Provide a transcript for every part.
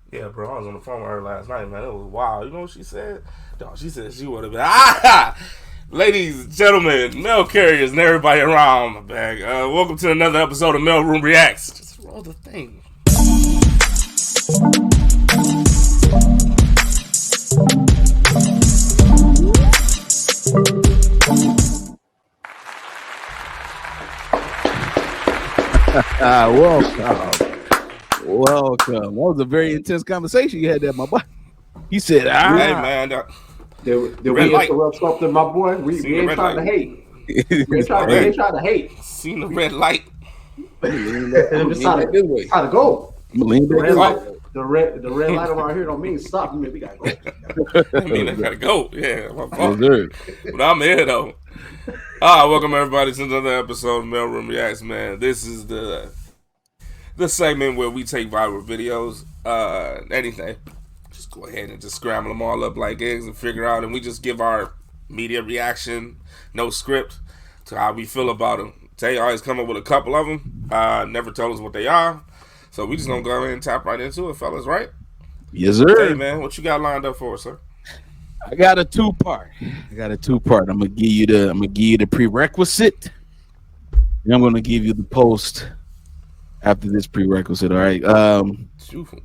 Yeah, bro, I was on the phone with her last night, man. It was wild. You know what she said? No, she said she would have been. Ladies and gentlemen, mail carriers and everybody around my bag. Welcome to another episode of Maleroom Reacts. Just roll the thing. Welcome. Welcome. That was a very intense conversation you had there, my boy. He said, Hey, man. Did we interrupt something, my boy? We ain't trying to hate. We ain't trying to hate. Seen the red light. I'm just trying to go. The red light around here don't mean stop. I mean, we gotta go. I mean, I gotta go. Yeah, my fault. But I'm here though. Welcome everybody to another episode of Maleroom Reacts, man. This is the segment where we take viral videos, anything. Just go ahead and just scramble them all up like eggs and figure out, and we just give our media reaction, no script, to how we feel about them. Tay always come up with a couple of them. Never tell us what they are. So we just gonna go ahead and tap right into it, fellas, right? Yes, sir. Hey, man, what you got lined up for us, sir? I got a two-part. I'm gonna give you the prerequisite, and I'm gonna give you the post after this prerequisite. All right.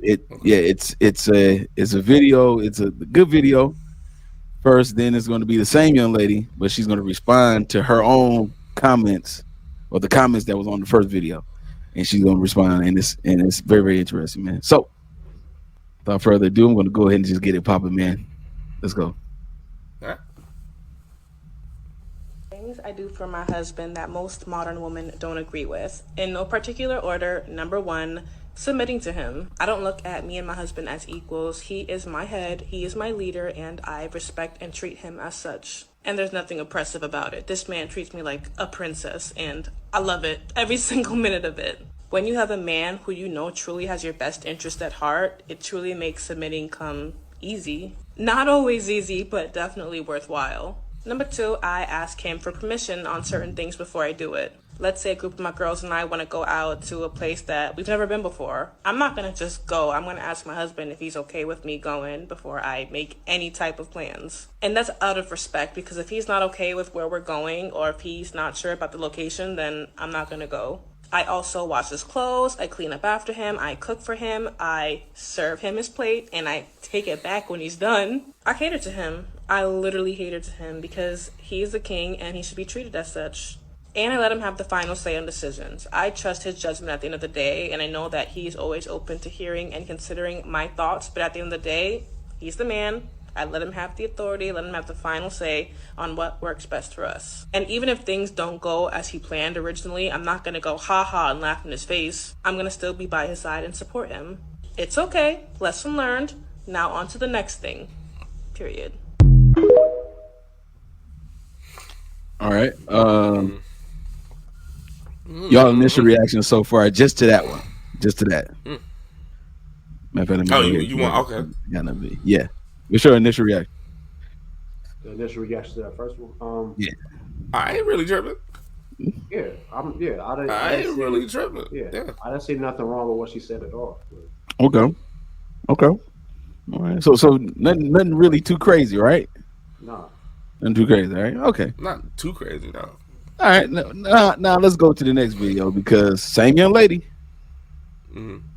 It's a video. It's a good video. First, then it's going to be the same young lady, but she's going to respond to her own comments or the comments that was on the first video, and she's going to respond, and it's very, very interesting, man. So, without further ado, I'm going to go ahead and just get it popping, man. Let's go. Right. Things I do for my husband that most modern women don't agree with. In no particular order, number one, submitting to him. I don't look at me and my husband as equals. He is my head, he is my leader, and I respect and treat him as such. And there's nothing oppressive about it. This man treats me like a princess, and I love it, every single minute of it. When you have a man who you know truly has your best interest at heart, it truly makes submitting come easy. Not always easy, but definitely worthwhile. Number two, I ask him for permission on certain things before I do it. Let's say a group of my girls and I want to go out to a place that we've never been before. I'm not going to just go. I'm going to ask my husband if he's okay with me going before I make any type of plans. And that's out of respect, because if he's not okay with where we're going, or if he's not sure about the location, then I'm not going to go. I also wash his clothes, I clean up after him, I cook for him, I serve him his plate, and I take it back when he's done. I cater to him. I literally cater to him because he's the king and he should be treated as such. And I let him have the final say on decisions. I trust his judgment at the end of the day, and I know that he's always open to hearing and considering my thoughts, but at the end of the day, he's the man. I let him have the authority, let him have the final say on what works best for us. And even if things don't go as he planned originally, I'm not going to go ha-ha and laugh in his face. I'm going to still be by his side and support him. It's okay. Lesson learned. Now on to the next thing. Period. All right. Y'all initial reaction so far just to that one. Just to that. You want, okay. Yeah. What's your initial reaction? The initial reaction to that first one. Yeah. I ain't really tripping. Yeah, I ain't really tripping. Yeah, I didn't see nothing wrong with what she said at all. Okay. All right. So nothing really too crazy, right? No. Nothing too crazy, right? Okay. Not too crazy, no. All right. Now let's go to the next video, because same young lady. Mm-hmm.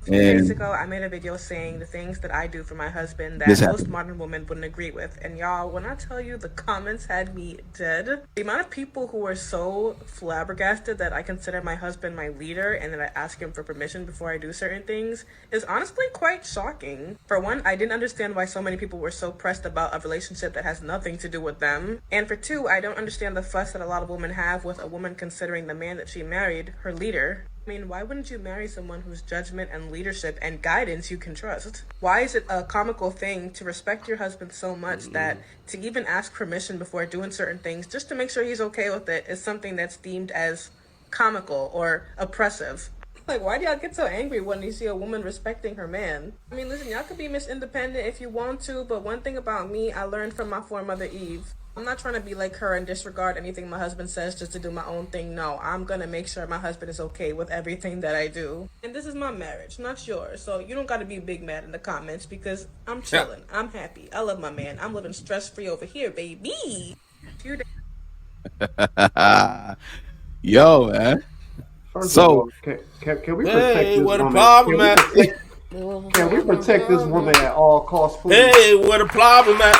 A few days ago, I made a video saying the things that I do for my husband that most modern women wouldn't agree with. And y'all, when I tell you the comments had me dead, the amount of people who were so flabbergasted that I consider my husband my leader and that I ask him for permission before I do certain things is honestly quite shocking. For one, I didn't understand why so many people were so pressed about a relationship that has nothing to do with them. And for two, I don't understand the fuss that a lot of women have with a woman considering the man that she married her leader. I mean, why wouldn't you marry someone whose judgment and leadership and guidance you can trust? Why is it a comical thing to respect your husband so much that to even ask permission before doing certain things just to make sure he's okay with it is something that's deemed as comical or oppressive? Like, why do y'all get so angry when you see a woman respecting her man? I mean, listen, y'all could be Miss Independent if you want to, but one thing about me, I learned from my foremother Eve. I'm not trying to be like her and disregard anything my husband says just to do my own thing. No, I'm gonna make sure my husband is okay with everything that I do. And this is my marriage, not yours. So you don't gotta be big mad in the comments because I'm chilling. I'm happy. I love my man. I'm living stress-free over here, baby. Yo, man. First of all, can we protect this what woman? A problem at? Can we protect this woman at all costs, please? Hey, what a problem at?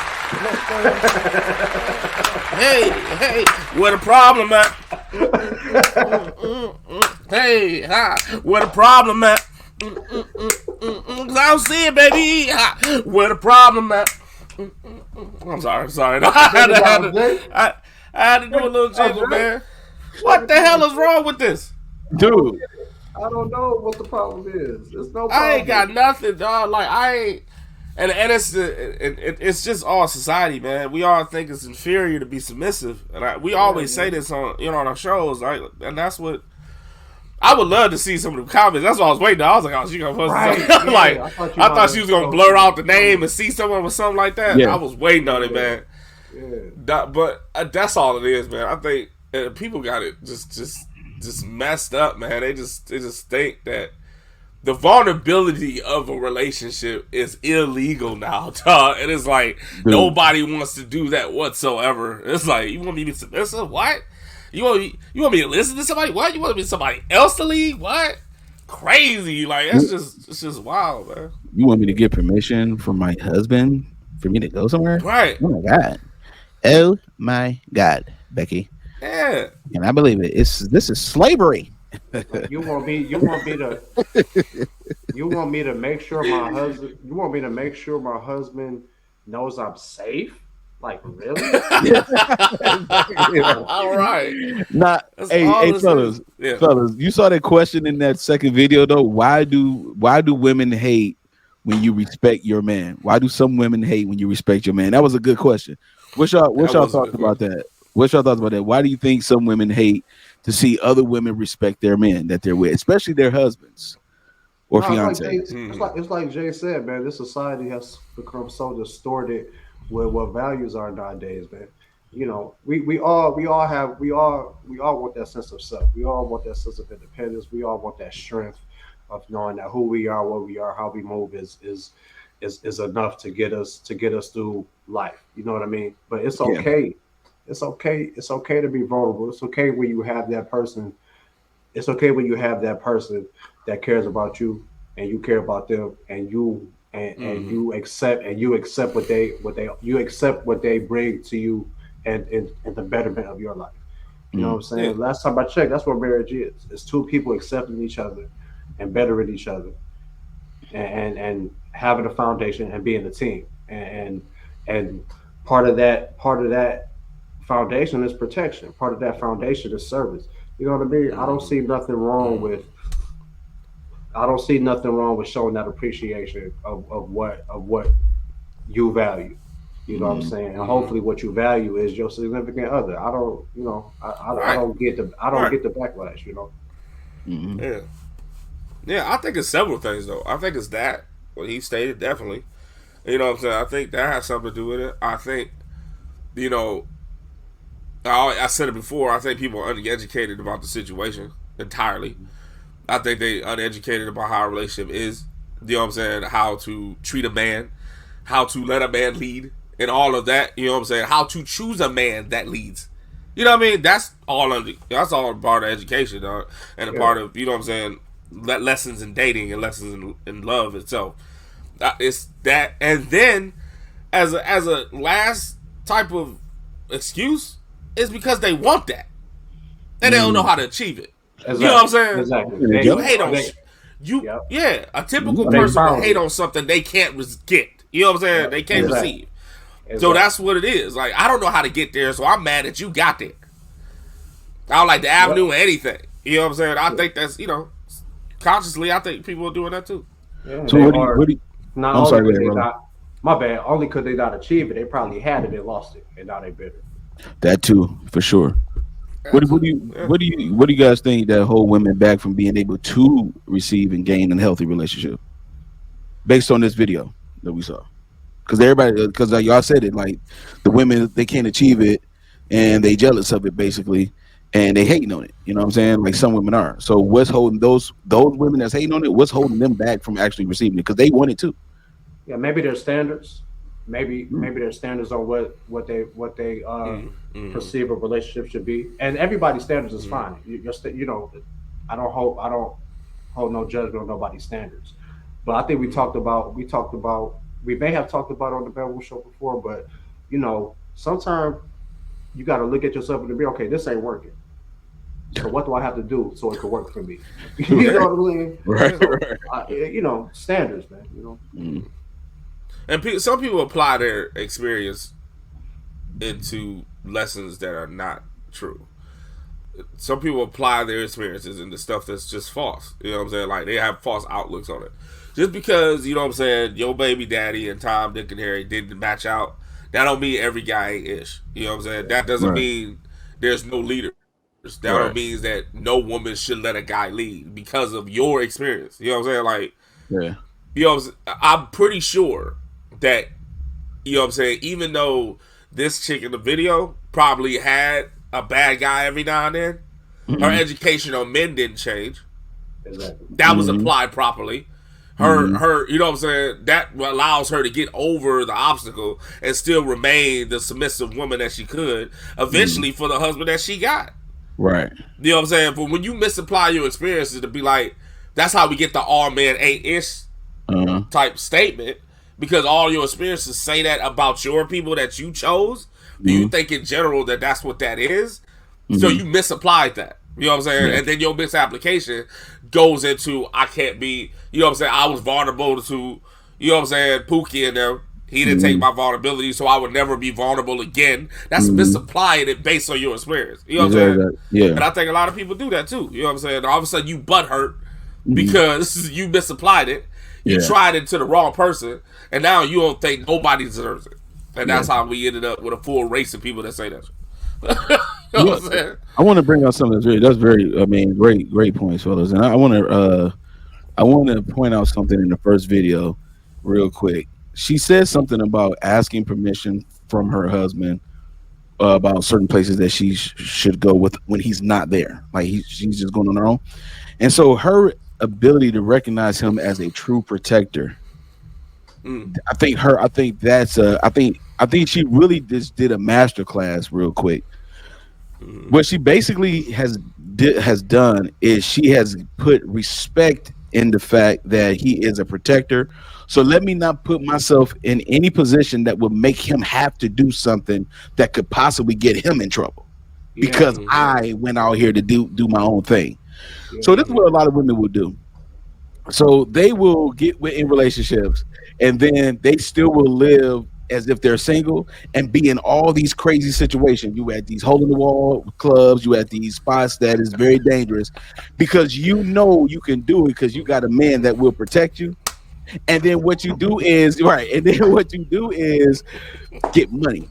hey, what a problem at? Hey, what a problem at? 'Cause I don't see it, baby. What a problem at? I'm sorry. No, I had to do a little jingle, man. What the hell is wrong with this? Dude, I don't know what the problem is. There's no problem. I ain't got nothing, dog. Like, I ain't. And it's just all society, man. We all think it's inferior to be submissive. And we always say this on our shows, right? And that's what. I would love to see some of the comments. That's what I was waiting on. I was like, oh, she gonna post something. Like, I thought she was gonna blur out the name and see someone with something like that. Yeah. I was waiting on it, man. Yeah. But that's all it is, man. I think people got it just messed up, man. They just think that the vulnerability of a relationship is illegal now, dog. And it's like nobody wants to do that whatsoever. It's like, you want me to be submissive? What? You want me to listen to somebody? What? You want me to somebody else to lead? What? Crazy. Like, it's just wild, man. You want me to get permission from my husband for me to go somewhere? Right. Oh my God. Oh my God, Becky. Yeah. And I believe it. This is slavery. You want me to make sure my husband. You want me to make sure my husband knows I'm safe. Like, really? All right. Hey, fellas, you saw that question in that second video though. Why do women hate when you respect your man? Why do some women hate when you respect your man? That was a good question. What y'all thoughts about that? What's your thoughts about that? Why do you think some women hate to see other women respect their men that they're with, especially their husbands or fiancés? It's like Jay said, man. This society has become so distorted with what values are nowadays, man. You know, we all want that sense of self. We all want that sense of independence. We all want that strength of knowing that who we are, what we are, how we move is enough to get us through life. You know what I mean? But it's okay. Yeah. It's okay. It's okay to be vulnerable. It's okay when you have that person. It's okay when you have that person that cares about you and you care about them, and you accept what they bring to you and the betterment of your life. You know what I'm saying? Yeah. Last time I checked, that's what marriage is. It's two people accepting each other and bettering each other, and having a foundation and being a team. And part of that foundation is protection. Part of that foundation is service. You know what I mean? I don't see nothing wrong with showing that appreciation of what you value. You know what I'm saying? And hopefully what you value is your significant other. I don't get the backlash, you know. Mm-hmm. Yeah, I think it's several things though. I think it's that what he stated, definitely. You know what I'm saying? I think that has something to do with it. I think, you know, I said it before, I think people are uneducated about the situation entirely. I think they uneducated about how a relationship is. You know what I'm saying? How to treat a man, how to let a man lead, and all of that. You know what I'm saying? How to choose a man that leads. You know what I mean? That's all part of education, dog, and a part of, you know what I'm saying, lessons in dating and lessons in love itself. It's that, and then as a last type of excuse, is because they want that and they don't know how to achieve it. Exactly. You know what I'm saying? Exactly. You hate on a typical person will hate on something they can't get. You know what I'm saying? They can't receive. Exactly. So that's what it is. Like, I don't know how to get there, so I'm mad that you got there. I don't like the avenue or anything. You know what I'm saying? I think that's, you know, consciously, I think people are doing that too. Yeah, so what do you my bad. Only because they not achieve it, they probably had it and lost it, and now they bitter. That too, for sure. What do you guys think that hold women back from being able to receive and gain a healthy relationship, based on this video that we saw? because like y'all said it, like the women, they can't achieve it and they jealous of it basically, and they hating on it. You know what I'm saying? Like some women are. So what's holding those women that's hating on it? What's holding them back from actually receiving it? Because they want it too. Yeah, maybe their standards. Maybe their standards on what they perceive a relationship should be, and everybody's standards is fine. You know, I don't hold no judgment on nobody's standards. But I think we may have talked about on the Maleroom show before, but you know, sometimes you got to look at yourself and be okay. This ain't working. So what do I have to do so it can work for me? You know what I mean? Right. So, you know, standards, man. You know. And some people apply their experience into lessons that are not true. Some people apply their experiences into stuff that's just false. You know what I'm saying? Like, they have false outlooks on it. Just because, you know what I'm saying, your baby daddy and Tom, Dick, and Harry didn't match out, that don't mean every guy ain't ish. You know what I'm saying? That doesn't mean there's no leader. That don't mean that no woman should let a guy lead because of your experience. You know what I'm saying? Like, you know what I'm saying? I'm pretty sure that, you know what I'm saying, even though this chick in the video probably had a bad guy every now and then, her education on men didn't change. Exactly. That was applied properly. Her, you know what I'm saying, that allows her to get over the obstacle and still remain the submissive woman that she could eventually for the husband that she got. Right. You know what I'm saying? But when you misapply your experiences to be like, that's how we get the all man ain't ish type statement, because all your experiences say that about your people that you chose. Do you think in general that that's what that is? So you misapplied that. You know what I'm saying? And then your misapplication goes into, I can't be, you know what I'm saying, I was vulnerable to, you know what I'm saying, Pookie and them. He didn't take my vulnerability, so I would never be vulnerable again. That's misapplying it based on your experience. You know what I'm saying? Yeah. And I think a lot of people do that too. You know what I'm saying? All of a sudden you butt hurt because you misapplied it. You tried it to the wrong person, and now you don't think nobody deserves it. And that's how we ended up with a full race of people that say that. You know what I'm saying? I want to bring up something great points, fellas. And I want to point out something in the first video real quick. She said something about asking permission from her husband about certain places that she should go with when he's not there. Like she's just going on her own. And so her ability to recognize him as a true protector, I think she really just did a master class real quick. What she basically has done is she has put respect in the fact that he is a protector. So let me not put myself in any position that would make him have to do something that could possibly get him in trouble because I went out here to do my own thing. So this is what a lot of women will do. So they will get in relationships and then they still will live as if they're single and be in all these crazy situations. You at these hole in the wall clubs, you at these spots that is very dangerous because you know you can do it because you got a man that will protect you. And then what you do is get money.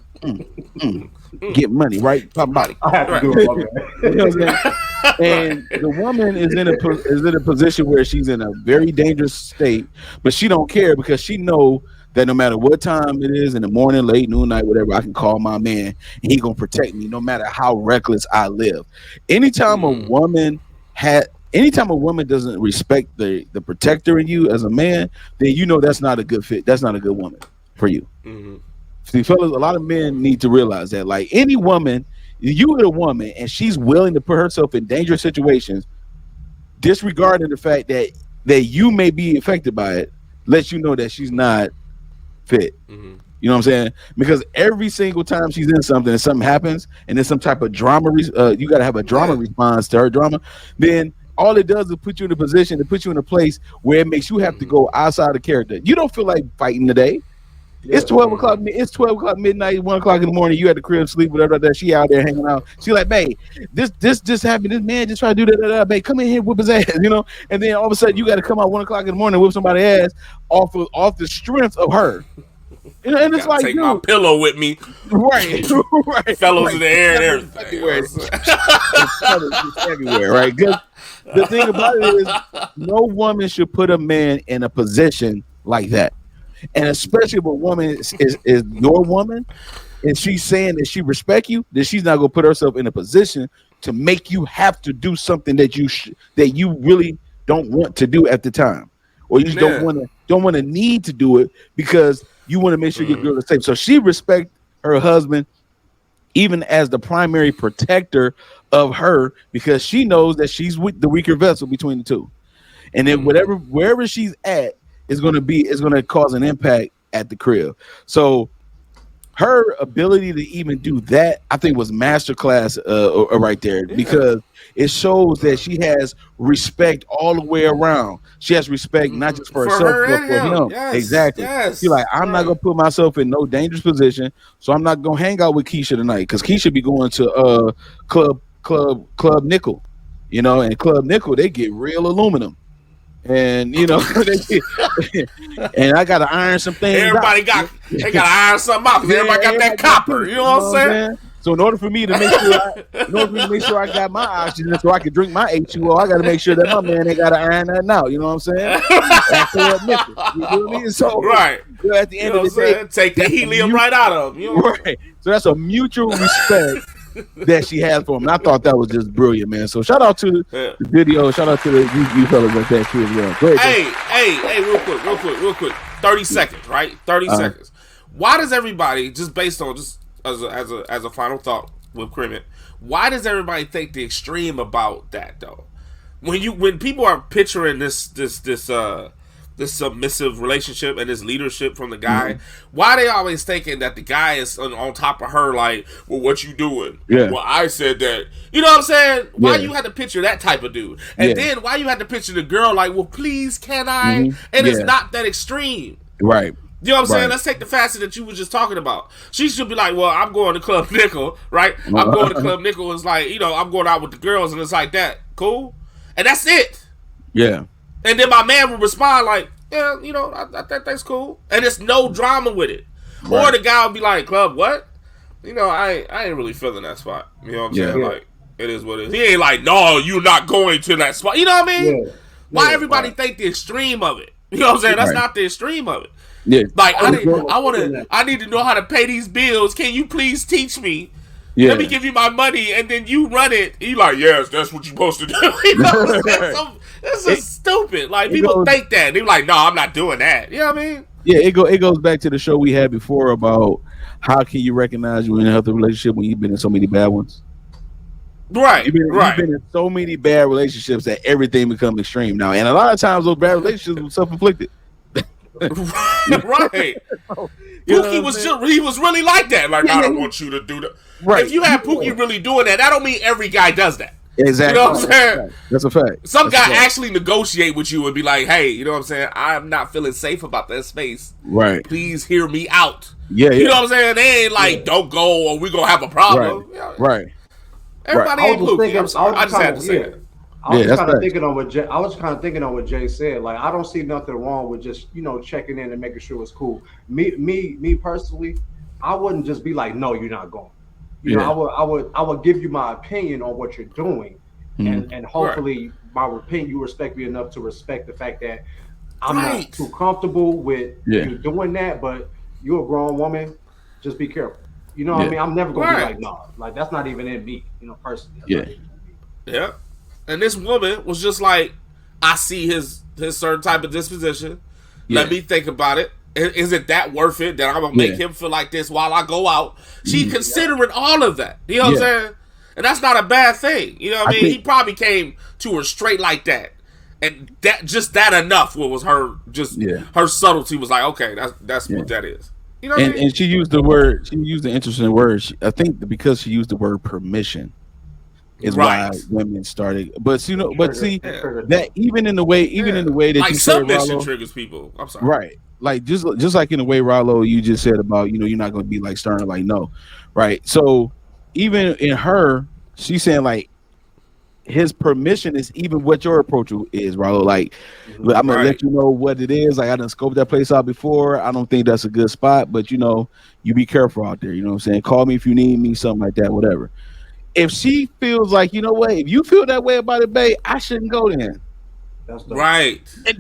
Get money, right? Pop body. I have to do it, man. You know what I'm saying? And the woman is in a position where she's in a very dangerous state, but she don't care because she know that no matter what time it is in the morning, late, noon, night, whatever, I can call my man and he gonna protect me no matter how reckless I live. Anytime a woman doesn't respect the protector in you as a man, then you know that's not a good fit. That's not a good woman for you. See, fellas, a lot of men need to realize that, like any woman, you are a woman and she's willing to put herself in dangerous situations, disregarding the fact that you may be affected by it, lets you know that she's not fit. You know what I'm saying? Because every single time she's in something and something happens and there's some type of drama, you got to have a drama response to her drama, then all it does is put you in a position to put you in a place where it makes you have to go outside the character. You don't feel like fighting today. It's 12 o'clock. It's 12 o'clock midnight, 1 o'clock in the morning. You at the crib sleep, whatever. That she out there hanging out. She like, babe, this just happened. This man just tried to do that. Babe, come in here, whip his ass, you know. And then all of a sudden, you got to come out 1 o'clock in the morning, whip somebody's ass off the strength of her. You know, and it's like, take my pillow with me, right? Fellows in the air and everything. It's everywhere, right? Because the thing about it is, no woman should put a man in a position like that. And especially if a woman is your woman, and she's saying that she respect you, then she's not gonna put herself in a position to make you have to do something that you really don't want to do at the time, or you just don't want to need to do it because you want to make sure your girl is safe. So she respect her husband even as the primary protector of her because she knows that she's with the weaker vessel between the two, and then wherever she's at is going to cause an impact at the crib. So her ability to even do that, I think, was masterclass right there because it shows that she has respect all the way around. She has respect not just for herself but for him. Yes, exactly. Yes, she's like, I'm not gonna put myself in no dangerous position, so I'm not gonna hang out with Keisha tonight because Keisha be going to Club Nickel, and Club Nickel they get real aluminum. And and I gotta iron some things. Everybody got to iron something out because everybody got that copper. You know what I'm saying? So in order for me to make sure I got my oxygen so I can drink my H2O, I got to make sure that my man ain't got to iron that out. You know what I'm saying? You know what I mean? So right. At the end of the day, take the helium right out of him. Right. So that's a mutual respect that she has for him. And I thought that was just brilliant, man. So shout out to the video. Shout out to you fellas like that too as well. Go ahead, hey, real quick. 30 seconds, right? 30 seconds. Why does everybody, just based on just as a final thought with Crimit, why does everybody think the extreme about that though? When people are picturing this submissive relationship and this leadership from the guy, why they always thinking that the guy is on top of her like, well, what you doing? Yeah. Well, I said that. You know what I'm saying? Why you had to picture that type of dude? And then why you had to picture the girl like, well, please, can I? And it's not that extreme. Right. You know what I'm saying? Let's take the facet that you were just talking about. She should be like, well, I'm going to Club Nickel, right? I'm going to Club Nickel. It's like, I'm going out with the girls and it's like that. Cool? And that's it. Yeah. And then my man would respond like, yeah, I think that's cool. And there's no drama with it. Right. Or the guy would be like, Club, what? I ain't really feeling that spot. You know what I'm saying? Like, it is what it is. He ain't like, no, you're not going to that spot. You know what I mean? Yeah. Why everybody think the extreme of it? You know what I'm saying? That's not the extreme of it. Yeah. Like, I need to know how to pay these bills. Can you please teach me? Yeah. Let me give you my money, and then you run it. You like, yes, that's what you're supposed to do. You know what I'm saying? This is stupid. Like, people think that. They're like, no, I'm not doing that. You know what I mean? Yeah, it goes back to the show we had before about how can you recognize you're in a healthy relationship when you've been in so many bad ones. Right, you've been in so many bad relationships that everything becomes extreme now. And a lot of times those bad relationships were self-inflicted. Right. Pookie was really like that. Like, I don't want you to do that. Right. If you have Pookie really doing that, that don't mean every guy does that. Exactly. You know what I'm saying? That's a fact. Some guy actually negotiate with you and be like, hey, you know what I'm saying? I'm not feeling safe about that space. Right. Please hear me out. Yeah. You know what I'm saying? They ain't like, don't go or we're going to have a problem. Right. Everybody ain't Pookie. I'm sorry. I just had to say that. I was kind of thinking on what Jay said. Like, I don't see nothing wrong with just checking in and making sure it's cool. Me personally, I wouldn't just be like, no, you're not going. I would give you my opinion on what you're doing, and hopefully my opinion you respect me enough to respect the fact that I'm not too comfortable with you doing that. But you're a grown woman, just be careful. You know what I mean? I'm never gonna be like, no, like that's not even in me. Personally. Yeah. And this woman was just like, I see his certain type of disposition. Yeah. Let me think about it. Is it that worth it that I'm going to make him feel like this while I go out? She considering all of that. You know what I'm saying? And that's not a bad thing. You know what I mean? He probably came to her straight like that. And that enough was her her subtlety was like, okay, that's what that is. You know what I mean? And she used the interesting word. I think because she used the word permission. Is why women started, but see that even in the way that like you said, submission triggers people. I'm sorry, right? Like just like in the way Rollo you just said about you're not going to be like stern like no, right? So even in her, she's saying like his permission is even what your approach is, Rollo. Like I'm gonna let you know what it is. Like I done scoped that place out before. I don't think that's a good spot, but you be careful out there. You know what I'm saying? Call me if you need me, something like that, whatever. If she feels like, if you feel that way about it, babe, I shouldn't go then. That's right. And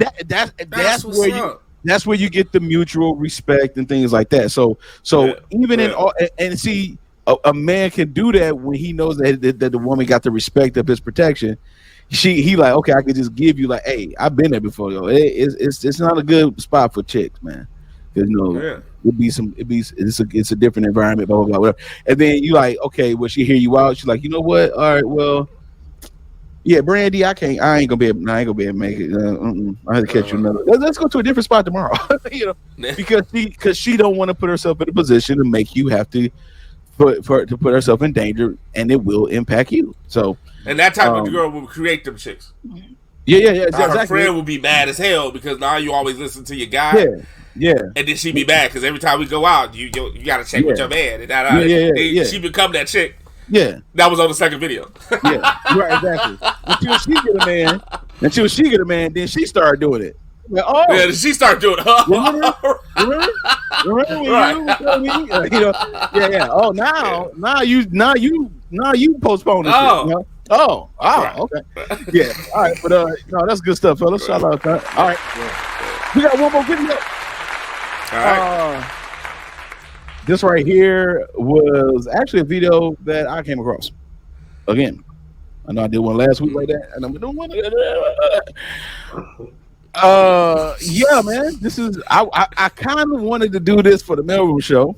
that's where That's where you get the mutual respect and things like that. So even in all, and see, a man can do that when he knows that the woman got the respect of his protection. He like, okay, I could just give you like, hey, I've been there before, yo. It's not a good spot for chicks, man. Because it's a different environment, blah blah blah, whatever. And then you like, okay, well, she hear you out. She's like, you know what? All right, well, yeah, Brandy, I ain't gonna be able to make it. I had to catch you another. Let's go to a different spot tomorrow. Because she don't want to put herself in a position to make you have to put herself in danger, and it will impact you. So. And that type of girl will create them chicks. Yeah. Exactly. Her friend will be mad as hell because now you always listen to your guy. Yeah. And then she be mad because every time we go out, you got to check with your man. And she become that chick. Yeah. That was on the second video. Yeah. Right. Exactly. Until she get a man, then she started doing it. Like, yeah, she started doing it. Remember when you told me? Yeah. Oh, now you postpone this shit, you know? Oh, right. Okay. Yeah. All right. But no, that's good stuff, fellas. Shout out. All right. We got one more video. All right. This right here was actually a video that I came across. Again, I know I did one last week like that, and I'm doing one. Yeah, man. This is I kind of wanted to do this for the Maleroom show,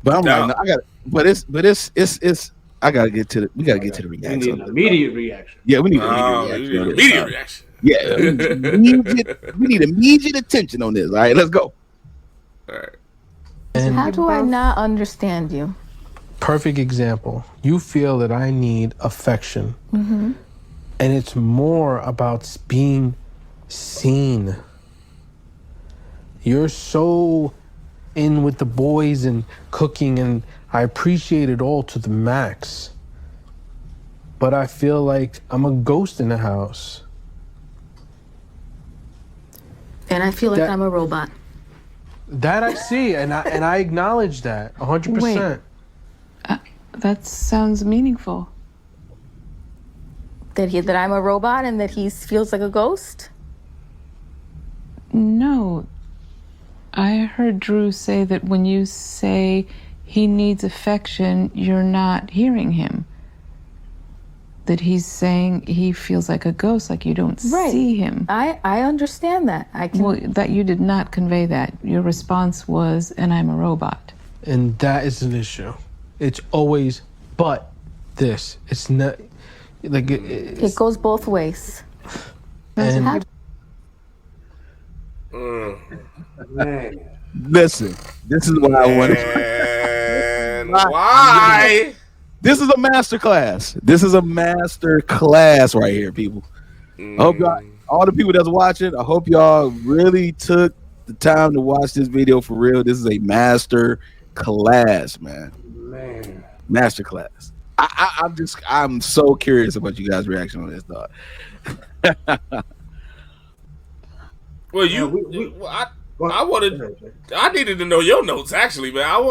but I'm like, no, I got it. But it's. I gotta get to the. We gotta get to the reaction. We need an immediate reaction. Yeah, we need an immediate reaction. Yeah, we need immediate attention on this. All right, let's go. All right. And how do I not understand you? Perfect example. You feel that I need affection, and it's more about being seen. You're so in with the boys and cooking, and I appreciate it all to the max. But I feel like I'm a ghost in the house. And I feel like I'm a robot. That I see, and I acknowledge that 100%. That sounds meaningful. That I'm a robot and that he feels like a ghost? No. I heard Drew say that when you say he needs affection, you're not hearing him. That he's saying he feels like a ghost, like you don't see him. I understand that. Well, that you did not convey that. Your response was, and I'm a robot. And that is an issue. It's always, but this. It's not, like... It goes both ways. And... Man. Listen, this is what I want to. Why? This is a master class. This is a master class right here, people. I hope y'all, all the people that's watching, I hope y'all really took the time to watch this video for real. This is a master class, man. Master class. I'm so curious about you guys' reaction on this, dog. Well, I needed to know your notes actually, man. I'm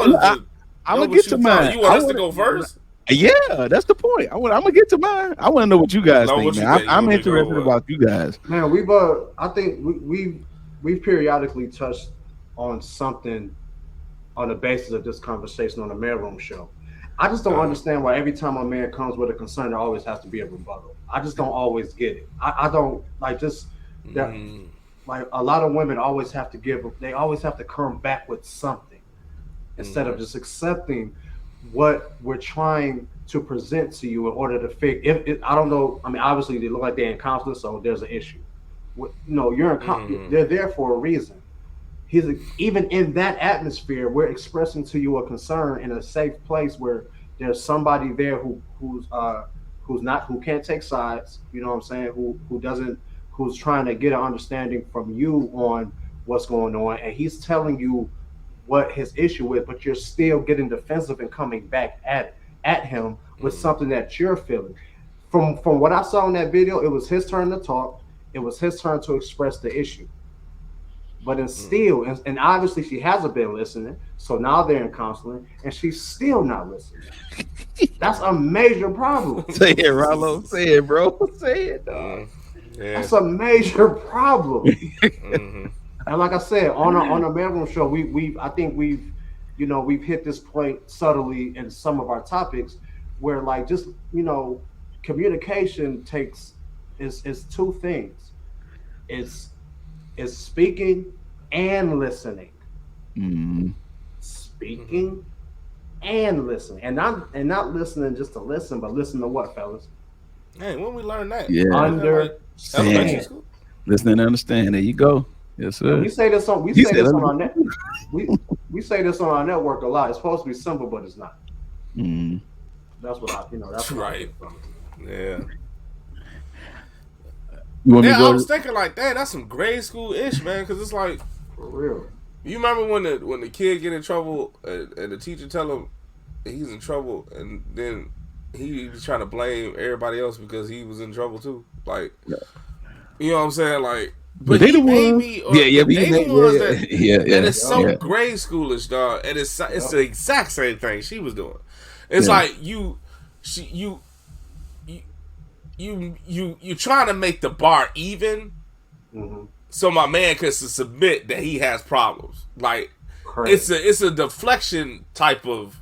gonna get to mine. You want us to go first? Yeah, that's the point. I'm gonna get to mine. I want to know what you guys think, man. I'm interested about you guys. Man, I think we've periodically touched on something on the basis of this conversation on the Maleroom show. I just don't understand why every time a man comes with a concern, there always has to be a rebuttal. I just don't always get it. I don't like just that. Like a lot of women always have to they always have to come back with something instead of just accepting what we're trying to present to you in order to figure. I don't know. I mean, obviously they look like they're in counseling, so there's an issue. You're in they're there for a reason. Even in that atmosphere, we're expressing to you a concern in a safe place where there's somebody there who can't take sides. You know what I'm saying? Who's trying to get an understanding from you on what's going on, and he's telling you what his issue is, but you're still getting defensive and coming back at him with something that you're feeling. From what I saw in that video, it was his turn to talk. It was his turn to express the issue. But and obviously she hasn't been listening, so now they're in counseling, and she's still not listening. That's a major problem. Say it, Rollo. Say it, bro. Say it, dog. That's a major problem. And like I said, on a Maleroom show, I think we've hit this point subtly in some of our topics where like just communication is two things. It's speaking and listening. Mm-hmm. Speaking and listening. And not listening just to listen, but listen to what, fellas? Hey, when we learn that? Yeah. Understand. Listening and understand. There you go. Yes, sir. And we say this on our net. We say this on our network a lot. It's supposed to be simple, but it's not. Mm-hmm. That's what that's right. Yeah. I was thinking like, dang, that's some grade school ish, man. Because it's like, for real. You remember when the kid get in trouble and the teacher tell him he's in trouble, and then he was trying to blame everybody else because he was in trouble too. Like, you know what I'm saying? Like, but they he made me. Or yeah. And it's so grade schoolish, dog. And it's the exact same thing she was doing. It's like you trying to make the bar even. Mm-hmm. So my man could submit that he has problems. Like, it's a deflection type of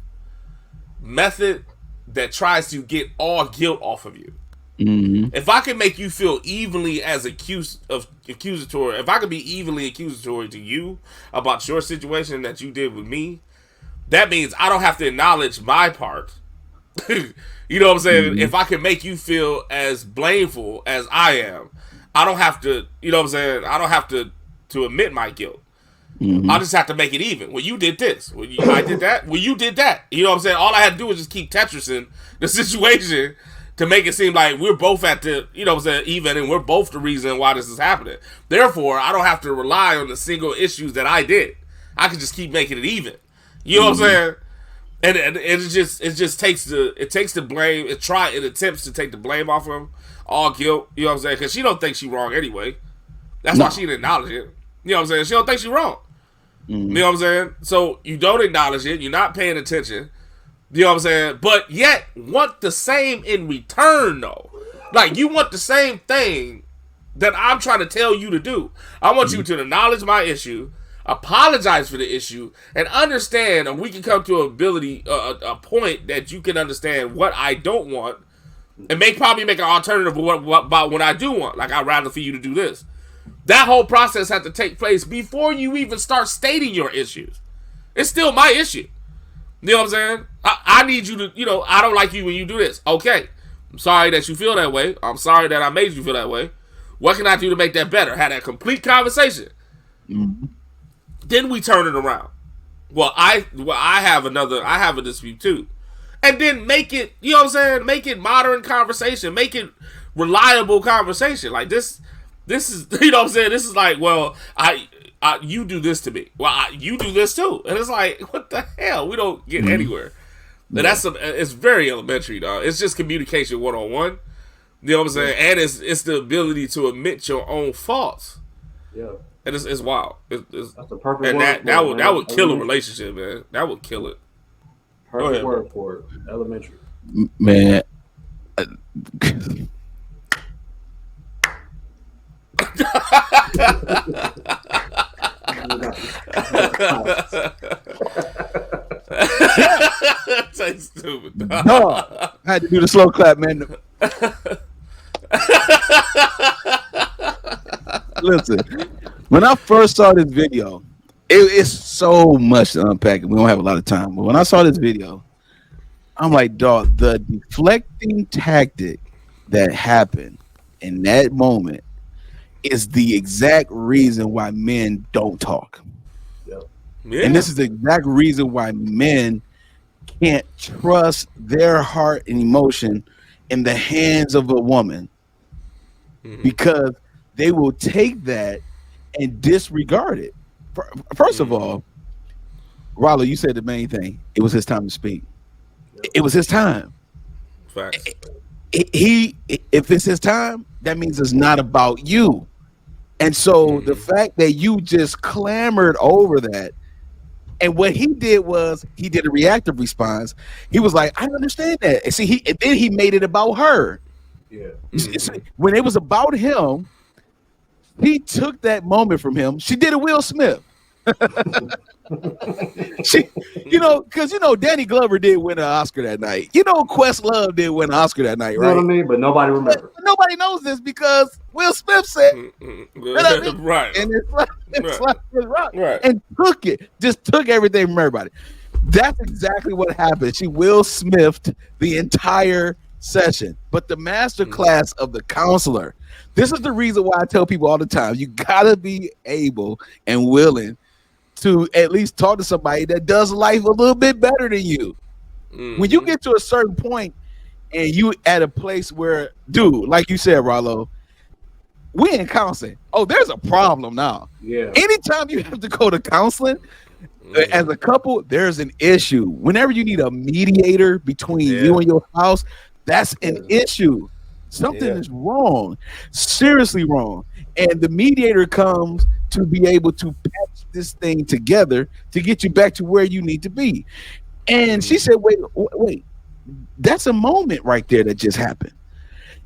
method that tries to get all guilt off of you. Mm-hmm. If I can make you feel evenly as accusatory, if I could be evenly accusatory to you about your situation that you did with me, that means I don't have to acknowledge my part. You know what I'm saying? Mm-hmm. If I can make you feel as blameful as I am, I don't have to, you know what I'm saying? I don't have to admit my guilt. Mm-hmm. I just have to make it even. Well, you did this. Well, I did that. Well, you did that. You know what I'm saying? All I had to do was just keep Tetrising the situation to make it seem like we're both at the, you know what I'm saying, even, and we're both the reason why this is happening. Therefore, I don't have to rely on the single issues that I did. I can just keep making it even. You know what I'm saying? And it just takes the blame. It attempts to take the blame off him. All guilt, you know what I'm saying? Because she don't think she wrong anyway. That's why she didn't acknowledge it. You know what I'm saying? She don't think she wrong. Mm-hmm. You know what I'm saying? So you don't acknowledge it. You're not paying attention. You know what I'm saying? But yet want the same in return, though. Like, you want the same thing that I'm trying to tell you to do. I want you to acknowledge my issue, apologize for the issue, and understand, and we can come to a point that you can understand what I don't want, and probably make an alternative about what I do want. Like, I'd rather for you to do this. That whole process has to take place before you even start stating your issues. It's still my issue. You know what I'm saying? I need you to, I don't like you when you do this. Okay. I'm sorry that you feel that way. I'm sorry that I made you feel that way. What can I do to make that better? Have that complete conversation. Mm-hmm. Then we turn it around. Well, I have a dispute too. And then make it, you know what I'm saying? Make it modern conversation. Make it reliable conversation. Like this is, you know what I'm saying? This is like, well, you do this to me. Well, you do this too. And it's like, what the hell? We don't get anywhere. But it's very elementary, dog. It's just communication 101. You know what I'm saying? And it's the ability to admit your own faults. Yeah. And it's wild. That's the perfect word. And that would kill a relationship, man. That would kill it. Perfect word for it. Elementary. Man. That's stupid. No, I had to do the slow clap, man. Listen, when I first saw this video, it's so much to unpack. We don't have a lot of time, but when I saw this video, I'm like, dog, the deflecting tactic that happened in that moment is the exact reason why men don't talk. Yeah. And this is the exact reason why men can't trust their heart and emotion in the hands of a woman, because they will take that and disregard it. First of all, Rollo, you said the main thing. It was his time to speak. It was his time. Facts. If it's his time, that means it's not about you. And so the fact that you just clamored over that, and what he did was he did a reactive response. He was like, I understand that. And see, then he made it about her. Yeah. When it was about him, He took that moment from him. She did a Will Smith. She, because Danny Glover did win an Oscar that night. Questlove did win an Oscar that night, right? You know what I mean? But nobody remembers. But nobody knows this because Will Smith said, right, and it's like right, and just took everything from everybody. That's exactly what happened. She Will Smithed the entire session. But the master class of the counselor. This is the reason why I tell people all the time: you gotta be able and willing to at least talk to somebody that does life a little bit better than you. When you get to a certain point and you at a place where, dude, like you said, Rollo, we in counseling. Oh, there's a problem now. Yeah. Anytime you have to go to counseling as a couple, there's an issue. Whenever you need a mediator between you and your spouse, that's an issue. Something is wrong, seriously wrong. And the mediator comes to be able to patch this thing together to get you back to where you need to be. And she said, wait, that's a moment right there that just happened.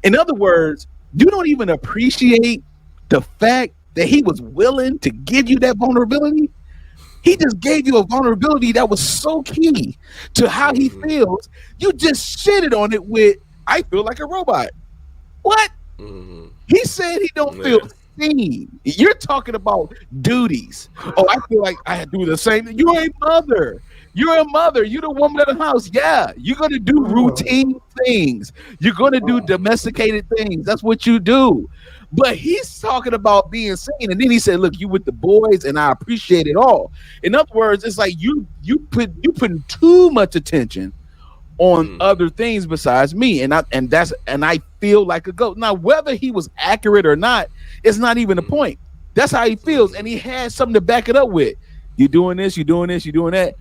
In other words, you don't even appreciate the fact that he was willing to give you that vulnerability. He just gave you a vulnerability that was so key to how he feels. You just shitted on it with, I feel like a robot. What? He said he don't feel seen. You're talking about duties. Oh, I feel like I do the same. You're a mother. You're a mother. You're the woman of the house. Yeah, you're going to do routine things. You're going to do domesticated things. That's what you do. But he's talking about being seen. And then he said, look, you with the boys, and I appreciate it all. In other words, it's like you putting too much attention on other things besides me. And I feel like a goat. Now, whether he was accurate or not, it's not even the point. That's how he feels. And he has something to back it up with. You're doing this, you're doing this, you're doing that.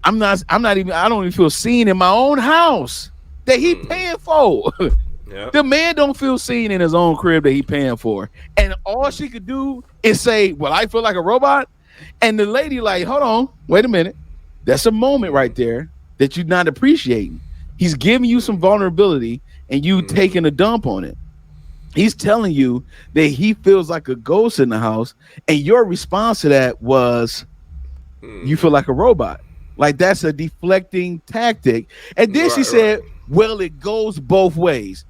I don't even feel seen in my own house that he paying for. The man don't feel seen in his own crib that he paying for. And all she could do is say, well, I feel like a robot. And the lady like, hold on, wait a minute. That's a moment right there that you're not appreciating. He's giving you some vulnerability and you taking a dump on it. He's telling you that he feels like a ghost in the house, and your response to that was, you feel like a robot. Like that's a deflecting tactic. And then she said, well, it goes both ways.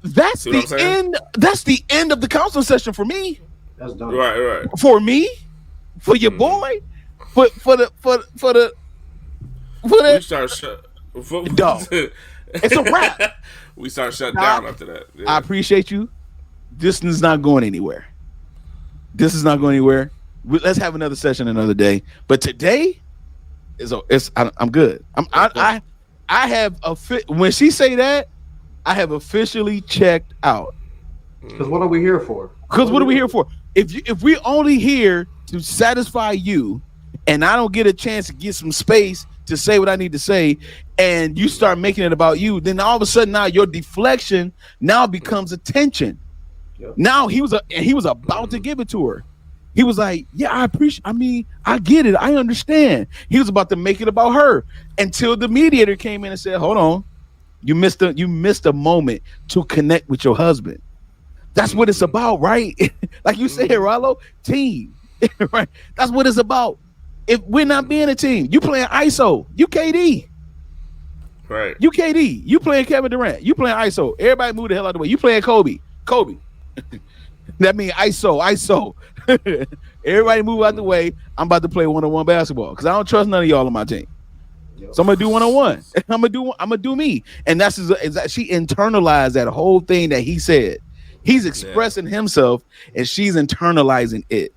That's the end. That's the end of the counseling session for me. That's done. Right. For me, for your boy, for the we start dog. It's a wrap. We start shutting down after that. Yeah. I appreciate you. This is not going anywhere. Let's have another session another day. But today I'm good. I have when she say that, I have officially checked out. Because what are we here for? If we only here to satisfy you, and I don't get a chance to get some space to say what I need to say, and you start making it about you, then all of a sudden now your deflection now becomes attention. Yep. Now he was about to give it to her. He was like, yeah, I get it. I understand. He was about to make it about her until the mediator came in and said, hold on, you missed a moment to connect with your husband. That's what it's about, right? Like you said, Rollo, team, right? That's what it's about. If we're not being a team, you playing ISO, you KD. Right. You KD, you playing Kevin Durant, you playing ISO. Everybody move the hell out of the way. You playing Kobe. That means ISO. Everybody move out the way. I'm about to play one-on-one basketball because I don't trust none of y'all on my team. So I'm gonna do one-on-one. I'm gonna do me. And that's she internalized that whole thing that he said. He's expressing himself and she's internalizing it.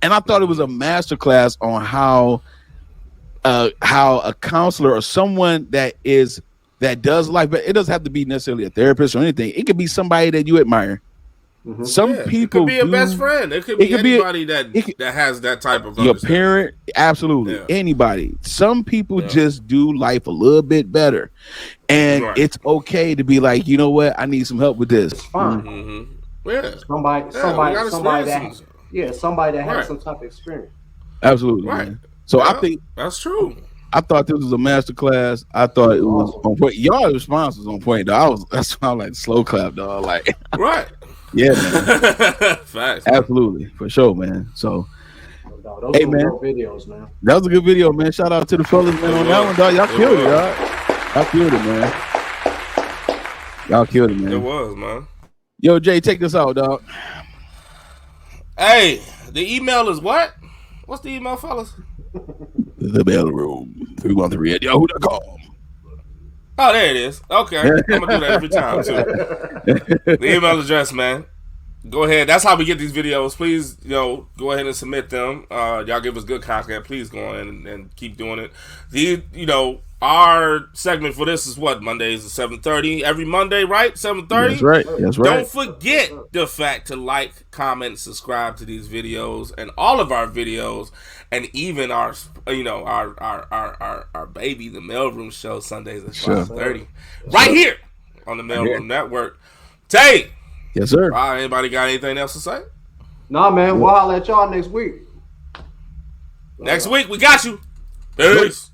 And I thought it was a masterclass on how a counselor or someone that does life, but it doesn't have to be necessarily a therapist or anything. It could be somebody that you admire. Mm-hmm. Some people it could be a best friend. It could be anybody that has that type of your parent. Absolutely, anybody. Some people just do life a little bit better, and it's okay to be like, you know what, I need some help with this. It's fine. Mm-hmm. Yeah, somebody that has some type of experience. Absolutely, man. So I think that's true. I thought this was a master class. I thought it was on point. Y'all response was on point, though. That's why I like slow clap, dog. Like right. Yeah, man. Facts. Absolutely, for sure, man. So, Those hey, were man, dope videos, man. that was a good video, man. Shout out to the fellas, man, on that one, dog. Y'all killed it, dog. Y'all killed it, man. Y'all killed it, man. It was, man. Yo, Jay, take this out, dog. Hey, the email is what? What's the email, fellas? The Maleroom 313@yahoo.com. Oh, there it is. Okay. I'm going to do that every time, too. The email address, man. Go ahead. That's how we get these videos. Please, go ahead and submit them. Y'all give us good content. Please go on and keep doing it. Our segment for this is what? Mondays at 7:30. Every Monday, right? 7:30? That's right. That's right. Don't forget the fact to like, comment, subscribe to these videos and all of our videos, and even our baby, the Maleroom show, Sundays at 5:30. Right here on the Maleroom Network. Tay. Yes, sir. Anybody got anything else to say? Nah, man. We'll holler at y'all next week. Next week, we got you. Peace.